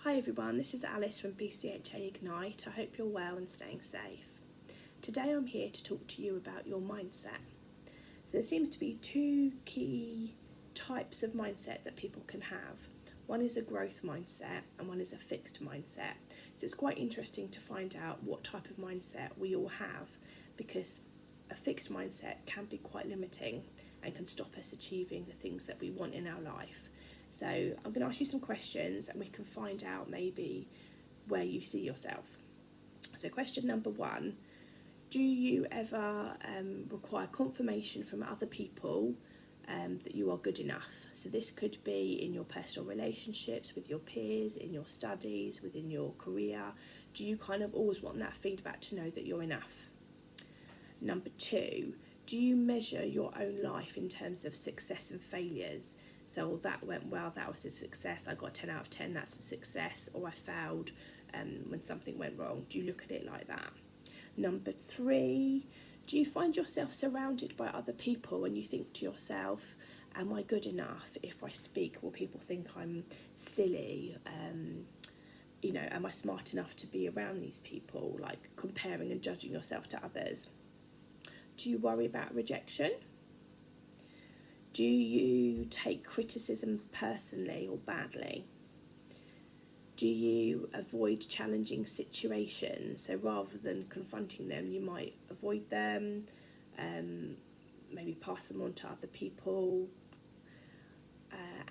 Hi everyone, this is Alice from BCHA Ignite. I hope you're well and staying safe. Today I'm here to talk to you about your mindset. So there seems to be two key types of mindset that people can have. One is a growth mindset and one is a fixed mindset. So it's quite interesting to find out what type of mindset we all have, because a fixed mindset can be quite limiting and can stop us achieving the things that we want in our life. So I'm going to ask you some questions and we can find out maybe where you see yourself. So question number one, do you ever require confirmation from other people that you are good enough? So this could be in your personal relationships, with your peers, in your studies, within your career. Do you kind of always want that feedback to know that you're enough? Number two, do you measure your own life in terms of success and failures? So that went well, that was a success, I got a 10 out of 10, that's a success, or I failed when something went wrong. Do you look at it like that? Number three, do you find yourself surrounded by other people and you think to yourself, am I good enough? If I speak, will people think I'm silly? Am I smart enough to be around these people? Like comparing and judging yourself to others. Do you worry about rejection? Do you take criticism personally or badly? Do you avoid challenging situations? So rather than confronting them, you might avoid them, maybe pass them on to other people.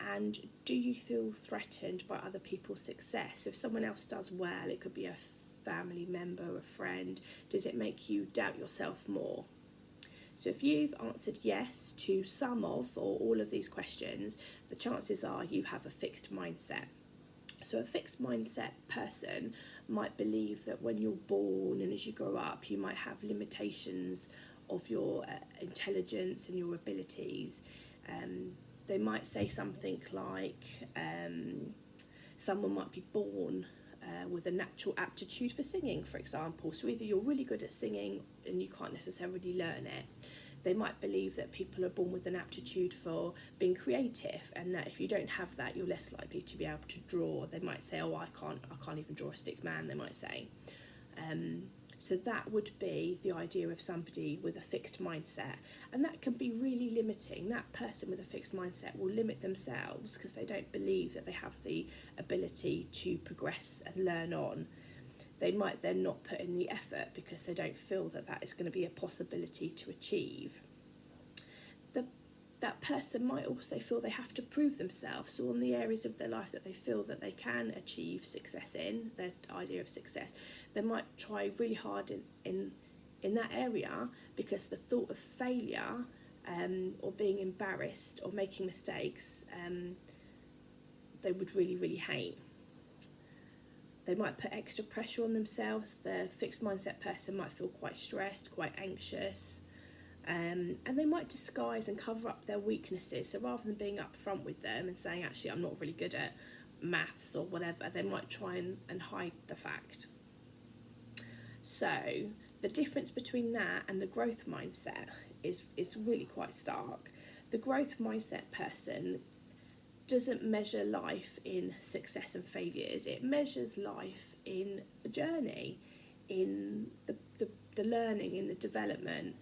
And do you feel threatened by other people's success? So if someone else does well, it could be a family member, a friend, does it make you doubt yourself more? So if you've answered yes to some of or all of these questions, the chances are you have a fixed mindset. So a fixed mindset person might believe that when you're born and as you grow up, you might have limitations of your intelligence and your abilities. They might say something like someone might be born with a natural aptitude for singing, for example. So either you're really good at singing and you can't necessarily learn it. They might believe that people are born with an aptitude for being creative, and that if you don't have that, you're less likely to be able to draw. They might say, oh, I can't even draw a stick man, they might say. So that would be the idea of somebody with a fixed mindset, and that can be really limiting. That person with a fixed mindset will limit themselves because they don't believe that they have the ability to progress and learn on. They might then not put in the effort because they don't feel that that is going to be a possibility to achieve. That person might also feel they have to prove themselves. So on the areas of their life that they feel that they can achieve success in, their idea of success, they might try really hard in that area, because the thought of failure or being embarrassed or making mistakes, they would really, really hate. They might put extra pressure on themselves. The fixed mindset person might feel quite stressed, quite anxious. And they might disguise and cover up their weaknesses. So rather than being upfront with them and saying, actually, I'm not really good at maths or whatever, they might try and hide the fact. So the difference between that and the growth mindset is really quite stark. The growth mindset person doesn't measure life in success and failures. It measures life in the journey, in the learning, in the development.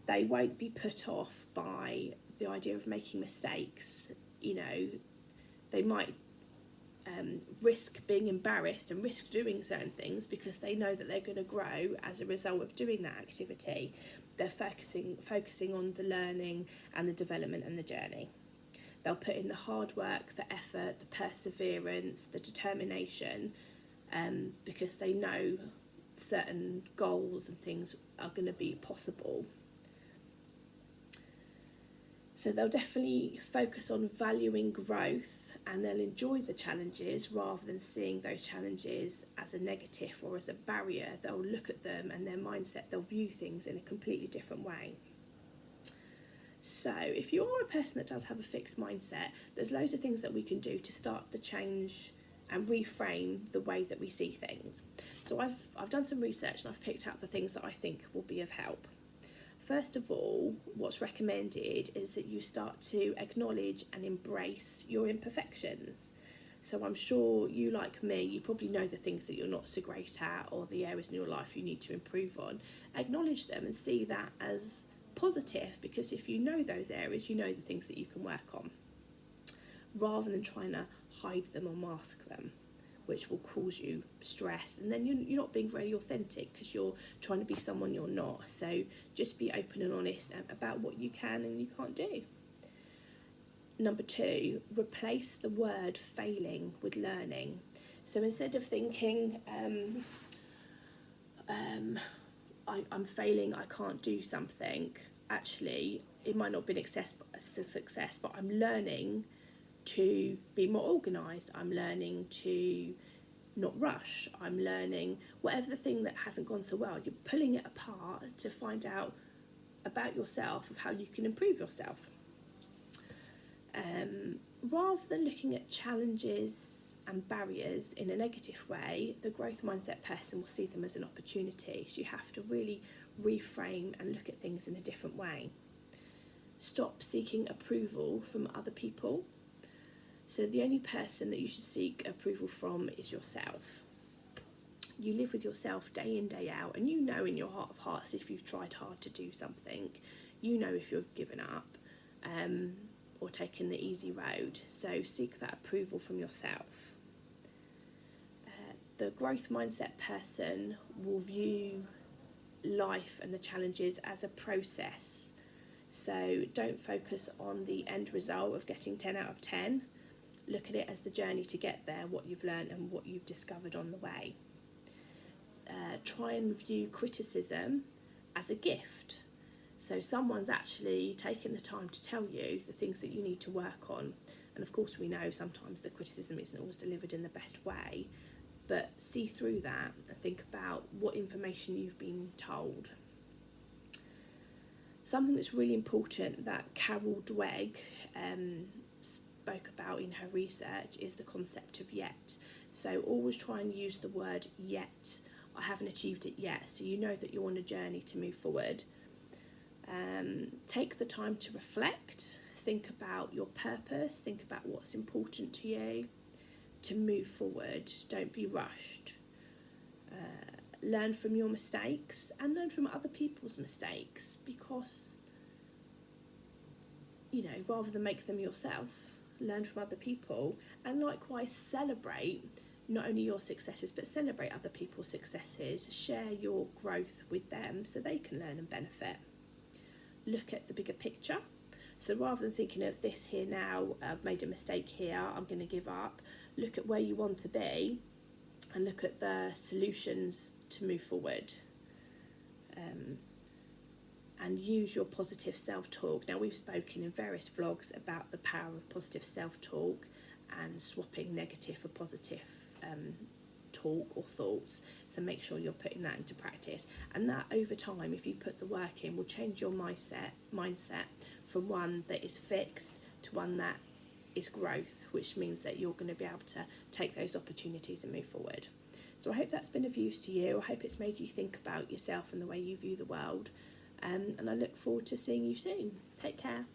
They won't be put off by the idea of making mistakes. They might risk being embarrassed and risk doing certain things because they know that they're going to grow as a result of doing that activity. They're focusing on the learning and the development and the journey. They'll put in the hard work, the effort, the perseverance, the determination, because they know certain goals and things are going to be possible. So they'll definitely focus on valuing growth, and they'll enjoy the challenges rather than seeing those challenges as a negative or as a barrier. They'll look at them and their mindset, they'll view things in a completely different way. So if you're a person that does have a fixed mindset, there's loads of things that we can do to start the change and reframe the way that we see things. So I've done some research and I've picked out the things that I think will be of help. First of all, what's recommended is that you start to acknowledge and embrace your imperfections. So I'm sure you, like me, you probably know the things that you're not so great at or the areas in your life you need to improve on. Acknowledge them and see that as positive, because if you know those areas, you know the things that you can work on, rather than trying to hide them or mask them, which will cause you stress, and then you're not being very authentic because you're trying to be someone you're not. So just be open and honest about what you can and you can't do. Number 2, replace the word failing with learning. So instead of thinking, I'm failing, I can't do something, actually, it might not have been a success, but I'm learning to be more organised, I'm learning to not rush, I'm learning whatever the thing that hasn't gone so well, you're pulling it apart to find out about yourself, of how you can improve yourself. Rather than looking at challenges and barriers in a negative way, the growth mindset person will see them as an opportunity. So you have to really reframe and look at things in a different way. Stop seeking approval from other people. So the only person that you should seek approval from is yourself. You live with yourself day in, day out, and you know in your heart of hearts if you've tried hard to do something. You know if you've given up or taken the easy road. So seek that approval from yourself. The growth mindset person will view life and the challenges as a process. So don't focus on the end result of getting 10 out of 10. Look at it as the journey to get there, what you've learned and what you've discovered on the way. Try and view criticism as a gift. So someone's actually taken the time to tell you the things that you need to work on. And of course we know sometimes the criticism isn't always delivered in the best way, but see through that and think about what information you've been told. Something that's really important that Carol Dweck spoke about in her research is the concept of yet. So always try and use the word yet. I haven't achieved it yet, so you know that you're on a journey to move forward. Take the time to reflect, think about your purpose, think about what's important to you, to move forward. Don't be rushed. Learn from your mistakes and learn from other people's mistakes, because, rather than make them yourself, learn from other people, and likewise celebrate not only your successes but celebrate other people's successes. Share your growth with them so they can learn and benefit. Look at the bigger picture. So rather than thinking of this here now, I've made a mistake here, I'm going to give up, look at where you want to be and look at the solutions to move forward. And use your positive self-talk. Now, we've spoken in various vlogs about the power of positive self-talk and swapping negative for positive talk or thoughts, so make sure you're putting that into practice, and that over time, if you put the work in, will change your mindset from one that is fixed to one that is growth, which means that you're going to be able to take those opportunities and move forward. So I hope that's been of use to you. I hope it's made you think about yourself and the way you view the world, and I look forward to seeing you soon. Take care.